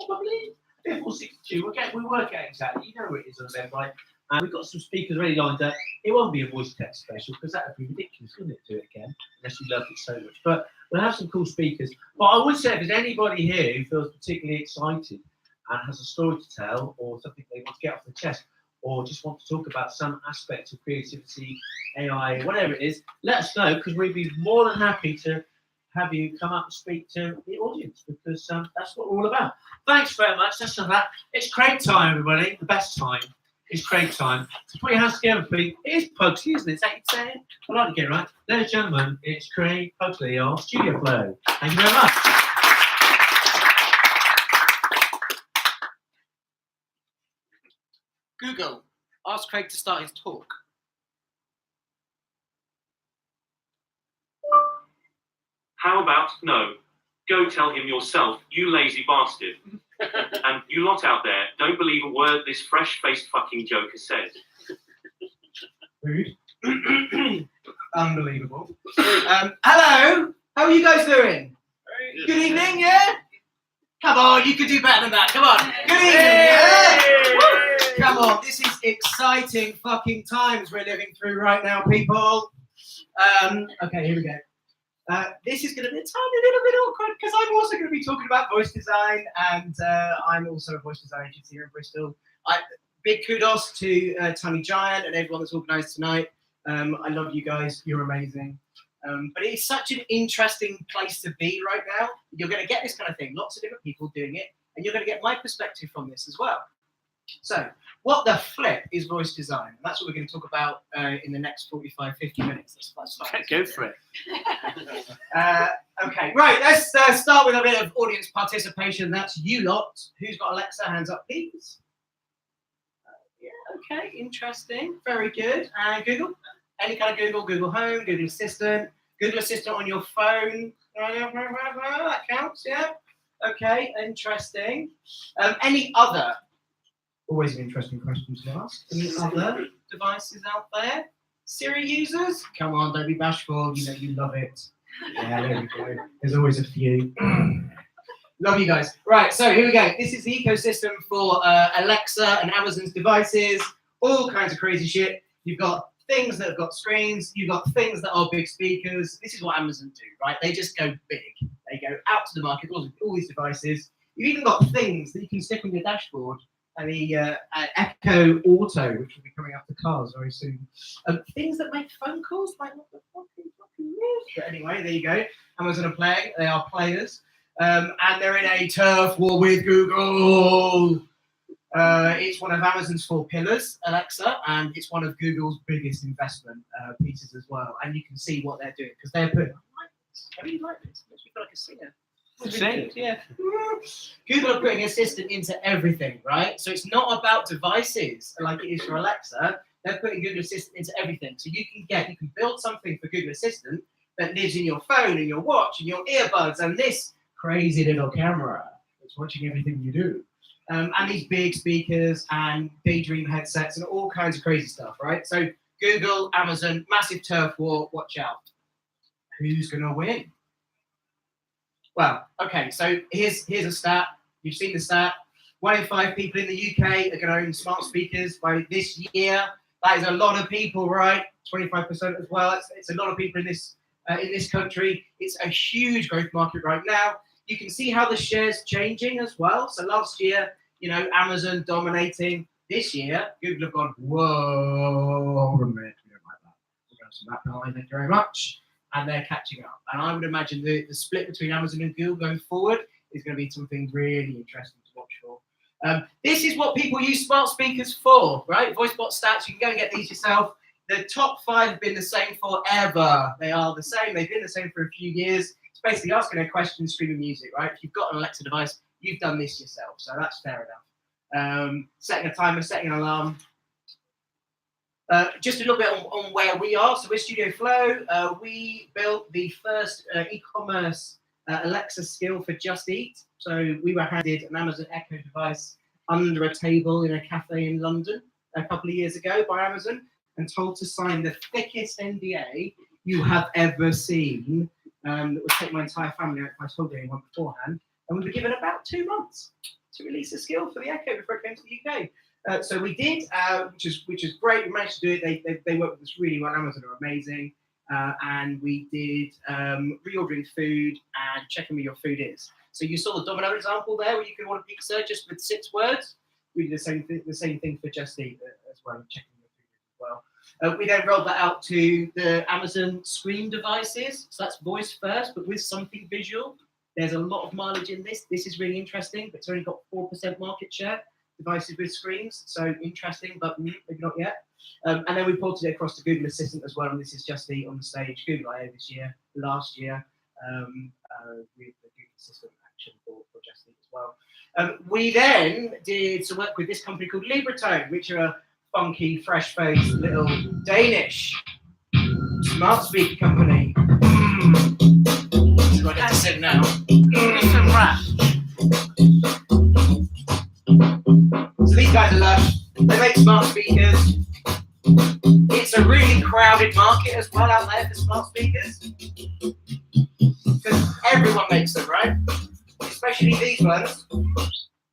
Probably 5th or 6th of June. We'll work out exactly. You know where it is on Eventbrite. And we've got some speakers already lined up. It won't be a voice tech special because that would be ridiculous, wouldn't it, to do it again, unless you loved it so much. But we'll have some cool speakers. But I would say if there's anybody here who feels particularly excited and has a story to tell or something they want to get off their chest or just want to talk about some aspect of creativity, AI, whatever it is, let us know because we'd be more than happy to have you come up and speak to the audience because that's what we're all about. Thanks very much. That's not that. It's Craig time, everybody. The best time. It's Craig time. So put your hands together, please. It is Pugsley, isn't it? Is that you saying? I'd like to get it right. Ladies and gentlemen, it's Craig Pugsley of Studio Flow. Thank you very much. Google, ask Craig to start his talk. How about no? Go tell him yourself, you lazy bastard. And you lot out there, don't believe a word this fresh-faced fucking joker says. Rude. Unbelievable. Hello. How are you guys doing? Good evening, yeah? Come on, you can do better than that. Come on. Good evening, yeah? Come on, this is exciting fucking times we're living through right now, people. Okay, here we go. This is going to be a tiny little bit awkward because I'm also going to be talking about voice design, and I'm also a voice design agency here in Bristol. Big kudos to Tony Giant and everyone that's organised tonight. I love you guys. You're amazing. But it's such an interesting place to be right now. You're going to get this kind of thing, lots of different people doing it, and you're going to get my perspective from this as well. So, what the flip is voice design? And that's what we're going to talk about in the next 45, 50 minutes. Let's start. Go for it. Okay, right, let's start with a bit of audience participation. That's you lot. Who's got Alexa? Hands up, please. Yeah, okay, interesting. Very good. And Google? Any kind of Google, Google Home, Google Assistant on your phone. That counts, yeah? Okay, interesting. Any other? Always an interesting question to ask. Any other devices out there? Siri users? Come on, don't be bashful. You know you love it. Yeah, there we go. There's always a few. Love you guys. Right, so here we go. This is the ecosystem for Alexa and Amazon's devices. All kinds of crazy shit. You've got things that have got screens. You've got things that are big speakers. This is what Amazon do, right? They just go big. They go out to the market, all these devices. You've even got things that you can stick on your dashboard. And the Echo Auto, which will be coming up to cars very soon. Things that make phone calls, like what the fuck is this? But anyway, there you go. Amazon are playing. They are players. And they're in a turf war with Google. It's one of Amazon's 4 pillars, Alexa, and it's one of Google's biggest investment pieces as well. And you can see what they're doing because they're putting. How do you like this? Makes me feel like a singer. Sing. Yeah. Google are putting Assistant into everything, right? So it's not about devices like it is for Alexa. They're putting Google Assistant into everything. So you can build something for Google Assistant that lives in your phone and your watch and your earbuds and this crazy little camera that's watching everything you do. And these big speakers and Daydream headsets and all kinds of crazy stuff, right? So Google, Amazon, massive turf war. Watch out. Who's gonna win? Well, okay, so here's a stat. You've seen the stat. 1 in 5 people in the UK are going to own smart speakers by this year. That is a lot of people, right? 25% as well. It's a lot of people in this country. It's a huge growth market right now. You can see how the share's changing as well. So last year, Amazon dominating. This year, Google have gone, whoa, hold on a minute. We don't like that. We're going to have some back line. Thank you very much. And they're catching up. And I would imagine the split between Amazon and Google going forward is going to be something really interesting to watch for. This is what people use smart speakers for, right? VoiceBot stats, you can go and get these yourself. The top 5 have been the same forever. They are the same. They've been the same for a few years. It's basically asking a question, streaming music, right? If you've got an Alexa device, you've done this yourself. So that's fair enough. Setting a timer, setting an alarm. Just a little bit on where we are. So we're Studio Flow. We built the first e-commerce Alexa skill for Just Eat. So we were handed an Amazon Echo device under a table in a cafe in London a couple of years ago by Amazon and told to sign the thickest NDA you have ever seen. That would take my entire family out if I told anyone beforehand. And we were given about 2 months to release a skill for the Echo before it came to the UK. So we did, which is great. We managed to do it. They work with us really well. Amazon are amazing, and we did reordering food and checking where your food is. So you saw the Domino example there, where you can order pizza just with 6 words. We did the same thing for Just Eat as well, checking your food as well. We then rolled that out to the Amazon Screen devices. So that's voice first, but with something visual. There's a lot of mileage in this. This is really interesting, but it's only got 4% market share. Devices with screens, so interesting, but maybe not yet. And then we ported it across to Google Assistant as well, and this is Just Eat on the stage, Google I/O last year, with the Google Assistant action for Just Eat as well. We then did some work with this company called Libratone, which are a funky, fresh-faced little Danish smart speaker company. This is what I get to sit now. It's a rap. So these guys are lush. They make smart speakers. It's a really crowded market as well out there for smart speakers. Because everyone makes them, right? Especially these ones.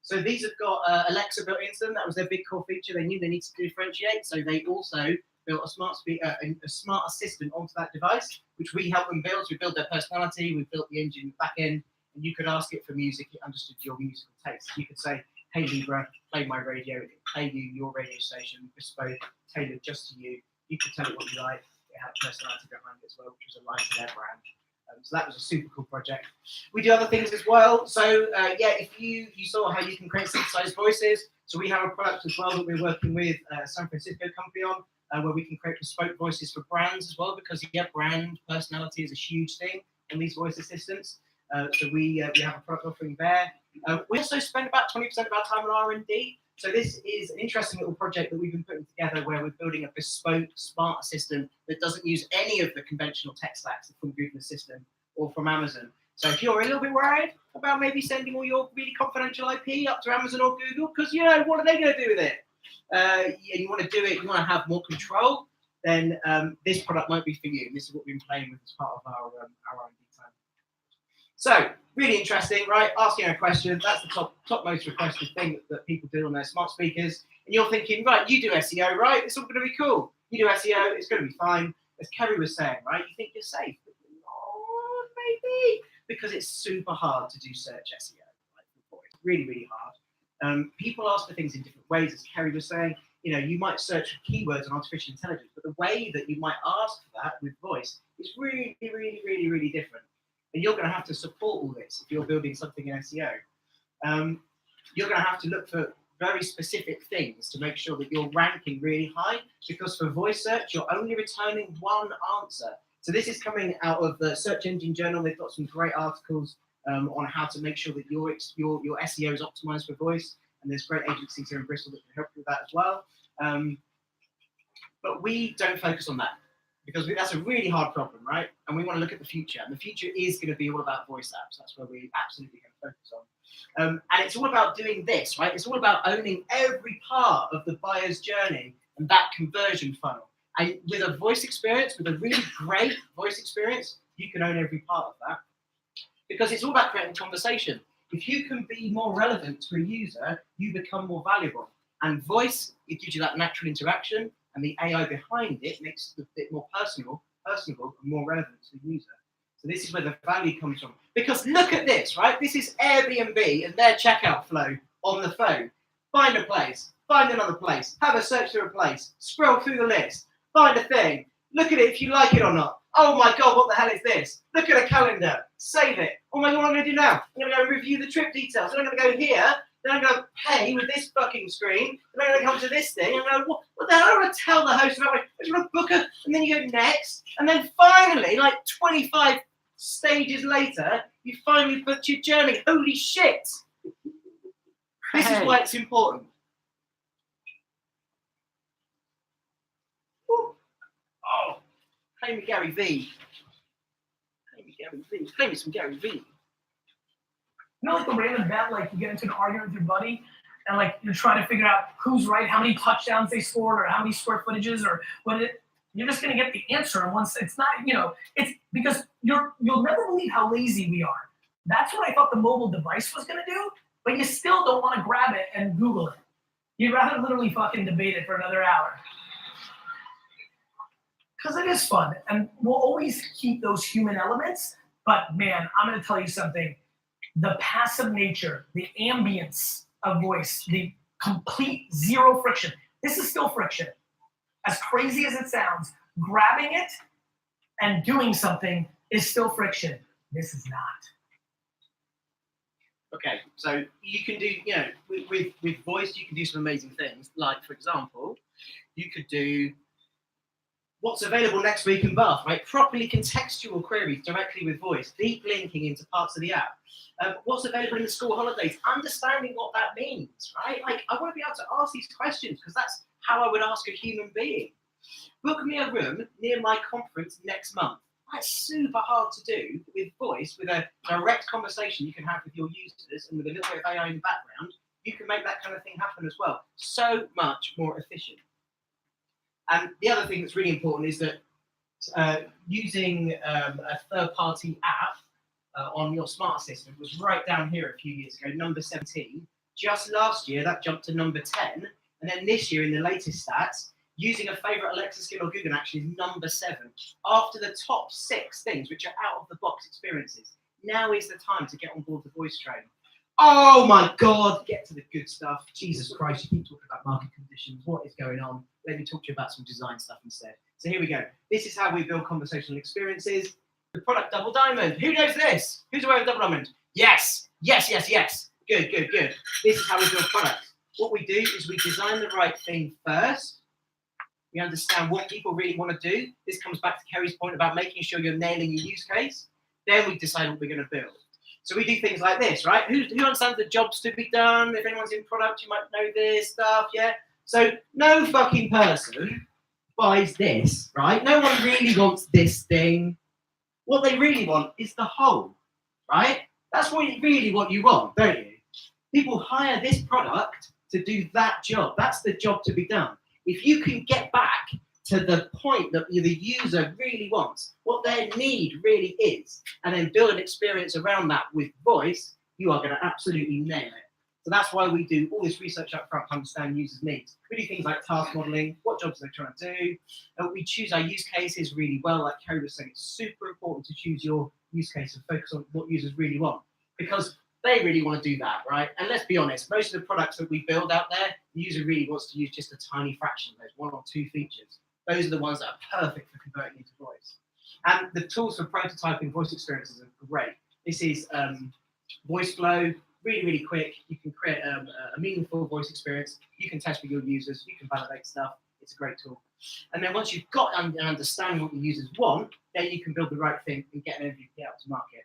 So these have got Alexa built into them. That was their big core feature. They knew they needed to differentiate. So they also built a smart speaker, a smart assistant onto that device, which we helped them build. So we built their personality. We built the engine back end. And you could ask it for music. It understood your musical taste. You could say, hey Libra, play my radio. It can play you your radio station, bespoke, tailored just to you. You could tell it what you like. It had personality behind it as well, which was aligned to their brand. So that was a super cool project. We do other things as well. So yeah, if you saw how you can create synthesized voices, so we have a product as well that we're working with a San Francisco company on, where we can create bespoke voices for brands as well, because yeah, brand personality is a huge thing in these voice assistants. So we have a product offering there. We also spend about 20% of our time on R&D. So this is an interesting little project that we've been putting together where we're building a bespoke smart assistant that doesn't use any of the conventional tech stacks from Google Assistant or from Amazon. So if you're a little bit worried about maybe sending all your really confidential IP up to Amazon or Google, because you know, what are they going to do with it? And you want to do it, you want to have more control, then this product might be for you. And this is what we've been playing with as part of our R&D time. So, really interesting, right? Asking a question, that's the top most requested thing that people do on their smart speakers. And you're thinking, right, you do SEO, right? It's all going to be cool. You do SEO, it's going to be fine. As Kerry was saying, right? You think you're safe, but not maybe, because it's super hard to do search SEO. Right? It's really, really hard. People ask for things in different ways, as Kerry was saying. You know, you might search for keywords on artificial intelligence, but the way that you might ask for that with voice is really, really, really, really different. And you're going to have to support all this if you're building something in SEO. You're going to have to look for very specific things to make sure that you're ranking really high, because for voice search, you're only returning one answer. So this is coming out of the Search Engine Journal. They've got some great articles on how to make sure that your SEO is optimized for voice. And there's great agencies here in Bristol that can help you with that as well. But we don't focus on that, because that's a really hard problem, right? And we want to look at the future. And the future is going to be all about voice apps. That's where we absolutely going to focus on. And it's all about doing this, right? It's all about owning every part of the buyer's journey and that conversion funnel. And with a voice experience, with a really great voice experience, you can own every part of that. Because it's all about creating conversation. If you can be more relevant to a user, you become more valuable. And voice, it gives you that natural interaction, and the AI behind it makes it a bit more personable, and more relevant to the user. So this is where the value comes from. Because look at this, right? This is Airbnb and their checkout flow on the phone. Find a place, find another place, have a search through a place, scroll through the list, find a thing, look at it if you like it or not. Oh my God, what the hell is this? Look at a calendar, save it. Oh my God, what am I going to do now? I'm going to go review the trip details. Then I'm going to go here. Then I'm going to pay with this fucking screen. Then I'm going to come to this thing. I'm going to, what the hell? I'm going to tell the host about it. I'm going to book it. And then you go next. And then finally, like 25 stages later, you finally booked your journey. Holy shit. This is why it's important. Ooh. Oh, play me Gary V. Play me Gary V. Play me some Gary V. You know, like the random bet, like you get into an argument with your buddy, and like you're trying to figure out who's right, how many touchdowns they scored, or how many square footages, or what it. You're just gonna get the answer, and once it's not, you know, it's because you'll never believe how lazy we are. That's what I thought the mobile device was gonna do, but you still don't want to grab it and Google it. You'd rather literally fucking debate it for another hour. Because it is fun, and we'll always keep those human elements. But man, I'm gonna tell you something. The passive nature, the ambience of voice, the complete zero friction. This is still friction. As crazy as it sounds, grabbing it and doing something is still friction. This is not. Okay, so you can do, you know, with voice, you can do some amazing things. Like, for example, you could do what's available next week in Bath, right? Properly contextual queries directly with voice, deep linking into parts of the app. What's available in the school holidays, understanding what that means, right? Like, I want to be able to ask these questions because that's how I would ask a human being. Book me a room near my conference next month. That's super hard to do with voice, with a direct conversation you can have with your users, and with a little bit of AI in the background, you can make that kind of thing happen as well. So much more efficient. And the other thing that's really important is that using a third-party app on your smart assistant was right down here a few years ago, number 17. Just last year, that jumped to number 10. And then this year, in the latest stats, using a favorite Alexa skill or Google actually is number 7. After the top 6 things, which are out-of-the-box experiences, now is the time to get on board the voice train. Oh my God, get to the good stuff. Jesus Christ, you keep talking about market conditions. What is going on? Let me talk to you about some design stuff instead. So here we go. This is how we build conversational experiences. The product Double Diamond. Who knows this? Who's aware of Double Diamond? Yes. Yes, yes, yes. Good, good, good. This is how we build products. What we do is we design the right thing first. We understand what people really want to do. This comes back to Kerry's point about making sure you're nailing your use case. Then we decide what we're going to build. So we do things like this, right? Who understands the jobs to be done? If anyone's in product, you might know this stuff, yeah? So no fucking person buys this, right? No one really wants this thing. What they really want is the whole, right? That's really what you want, don't you? People hire this product to do that job. That's the job to be done. If you can get back to the point that the user really wants, what their need really is, and then build an experience around that with voice, you are going to absolutely nail it. So that's why we do all this research up front to understand users' needs. We do things like task modeling, what jobs are they trying to do. We choose our use cases really well. Like Kerry was saying, it's super important to choose your use case and focus on what users really want, because they really want to do that, right? And let's be honest, most of the products that we build out there, the user really wants to use just a tiny fraction of those, 1 or 2 features. Those are the ones that are perfect for converting into voice. And the tools for prototyping voice experiences are great. This is voice flow, really, really quick. You can create a meaningful voice experience. You can test with your users. You can validate stuff. It's a great tool. And then once you've got and understand what the users want, then you can build the right thing and get an MVP out to market.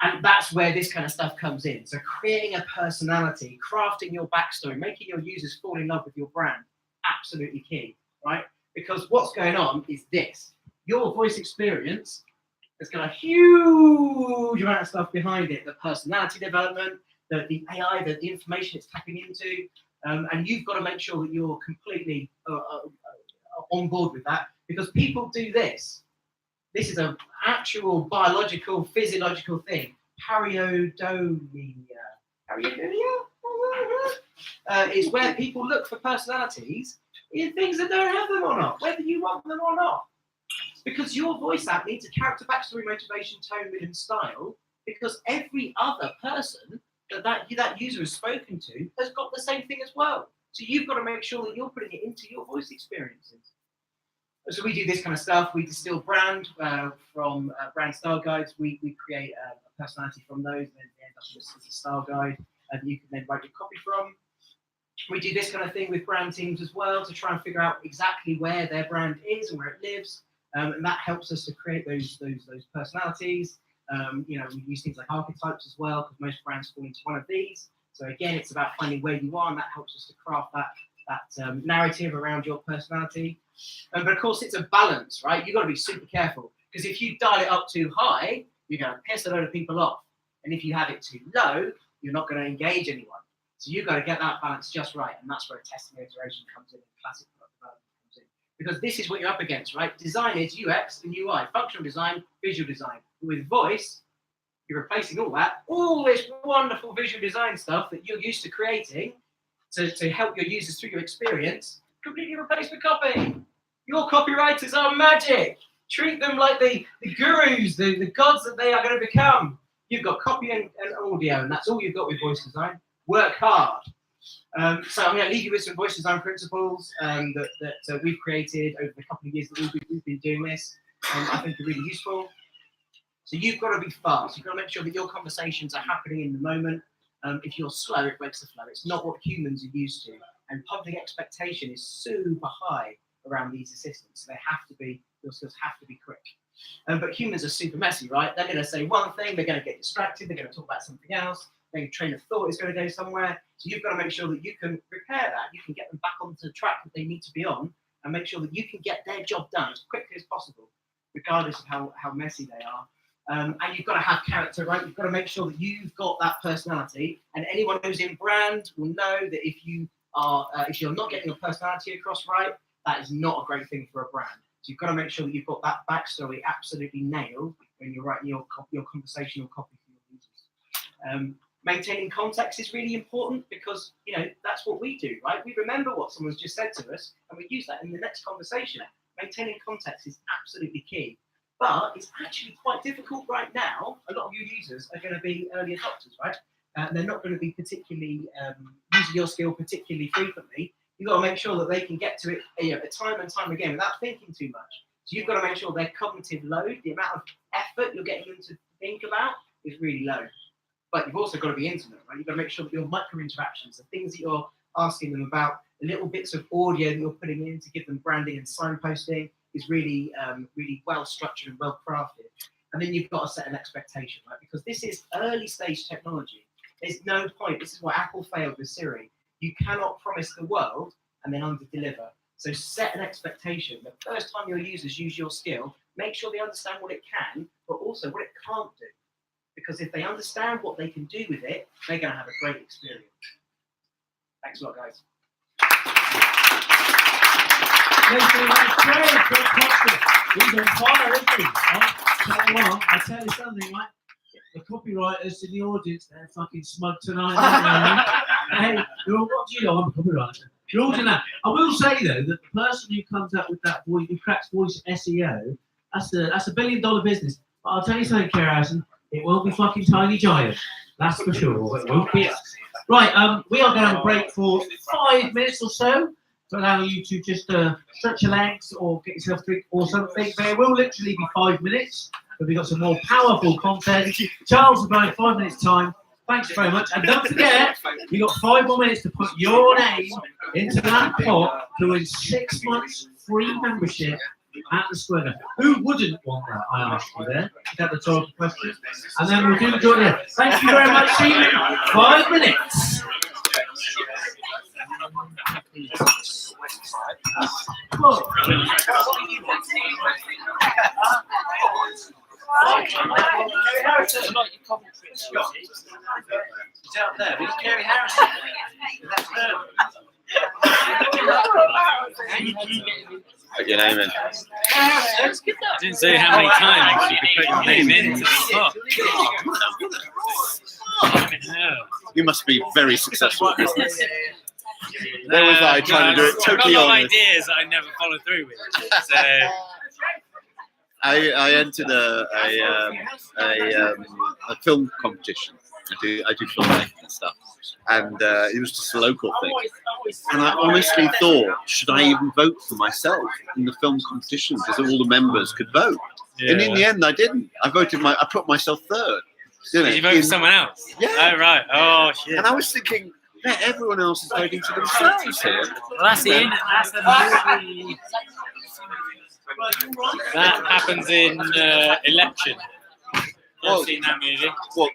And that's where this kind of stuff comes in. So creating a personality, crafting your backstory, making your users fall in love with your brand, absolutely key, right? Because what's going on is this. Your voice experience has got a huge amount of stuff behind it. The personality development, the AI, the information it's tapping into. And you've got to make sure that you're completely on board with that. Because people do this. This is an actual biological, physiological thing. Pareidolia. Is where people look for personalities in things that don't have them or not, whether you want them or not. Because your voice app needs a character, backstory, motivation, tone, rhythm, style, because every other person that user has spoken to has got the same thing as well. So you've got to make sure that you're putting it into your voice experiences. So we do this kind of stuff. We distill brand from brand style guides. We create a personality from those, and then end up with a style guide that you can then write your copy from. We do this kind of thing with brand teams as well to try and figure out exactly where their brand is and where it lives, and that helps us to create those personalities. We use things like archetypes as well, because most brands fall into one of these. So again, it's about finding where you are, and that helps us to craft that narrative around your personality. But of course, it's a balance, right? You've got to be super careful, because if you dial it up too high, you're going to piss a load of people off. And if you have it too low, you're not going to engage anyone. So you've got to get that balance just right. And that's where testing and iteration comes in, and classic product development comes in. Because this is what you're up against, right? Design is UX and UI, functional design, visual design. With voice, you're replacing all this wonderful visual design stuff that you're used to creating to help your users through your experience, completely replaced with copy. Your copywriters are magic. Treat them like the gurus, the gods that they are going to become. You've got copy and audio, and that's all you've got with voice design. Work hard. So I'm going to leave you with some voice design principles that we've created over the couple of years that we've been doing this. I think are really useful. So you've got to be fast. You've got to make sure that your conversations are happening in the moment. If you're slow, it breaks the flow. It's not what humans are used to. And public expectation is super high around these assistants. So your skills have to be quick. But humans are super messy, right? They're going to say one thing, they're going to get distracted, they're going to talk about something else, their train of thought is going to go somewhere. So you've got to make sure that you can repair that. You can get them back onto the track that they need to be on, and make sure that you can get their job done as quickly as possible, regardless of how messy they are. And you've got to have character, right? You've got to make sure that you've got that personality. And anyone who's in brand will know that if you're not getting your personality across right, that is not a great thing for a brand. So you've got to make sure that you've got that backstory absolutely nailed when you're writing your conversational copy for your users. Maintaining context is really important, because that's what we do, right? We remember what someone's just said to us, and we use that in the next conversation. Maintaining context is absolutely key. But it's actually quite difficult right now. A lot of your users are going to be early adopters, right? They're not going to be particularly using your skill particularly frequently. You've got to make sure that they can get to it time and time again without thinking too much. So you've got to make sure their cognitive load, the amount of effort you're getting them to think about is really low. But you've also got to be intimate, right? You've got to make sure that your micro interactions, the things that you're asking them about, the little bits of audio that you're putting in to give them branding and signposting is really, really well structured and well crafted. And then you've got to set an expectation, right? Because this is early stage technology. There's no point. This is why Apple failed with Siri. You cannot promise the world and then under-deliver. So set an expectation. The first time your users use your skill, make sure they understand what it can, but also what it can't do. Because if they understand what they can do with it, they're going to have a great experience. Thanks a lot, guys. He's on fire, isn't he? I tell you something, right? The copywriters in the audience, they're fucking smug tonight. Hey, you're all, what do you know? I'm a copywriter. You're all doing that. I will say though that the person who comes up with that voice, who cracks voice SEO, that's a $1 billion business. But I'll tell you something, Kerry Harrison, it won't be fucking Tiny Giant. That's for sure. It won't be us. Right, we are going to have a break for 5 minutes or so to allow you to just stretch your legs or get yourself a drink or something. There will literally be 5 minutes, but we've got some more powerful content. Charles, about 5 minutes time. Thanks very much. And don't forget, you've got 5 more minutes to put your name into that pot to win 6 months free membership at the Square. Who wouldn't want that, I asked you there? Is that the total question? And then we'll do the joint here. Thank you very much. See you in 5 minutes. He's out there. Who's Kerry Harrison? That's her. Put your name in. I didn't say how many times you could put your name into the pot. You must be very successful in business. There was I trying to do it totally I've got honest. ideas that I never follow through with. So I entered a film competition. I do filmmaking and stuff, and it was just a local thing. And I honestly thought, should I even vote for myself in the film competition because all the members could vote? yeah. And in the end, I didn't. I put myself third. Did you vote for someone else? Yeah. Oh right. Oh shit. And I was thinking, yeah, everyone else is voting for themselves here. Well, that's the movie. That happens in Election. Well, I've seen that movie. Well,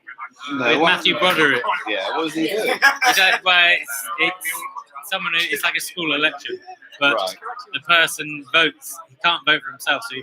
no, With what- Matthew Broderick. Yeah, what was he doing? It's like, well, it's someone who, it's like a school election, but Right. the person votes. He can't vote for himself, so he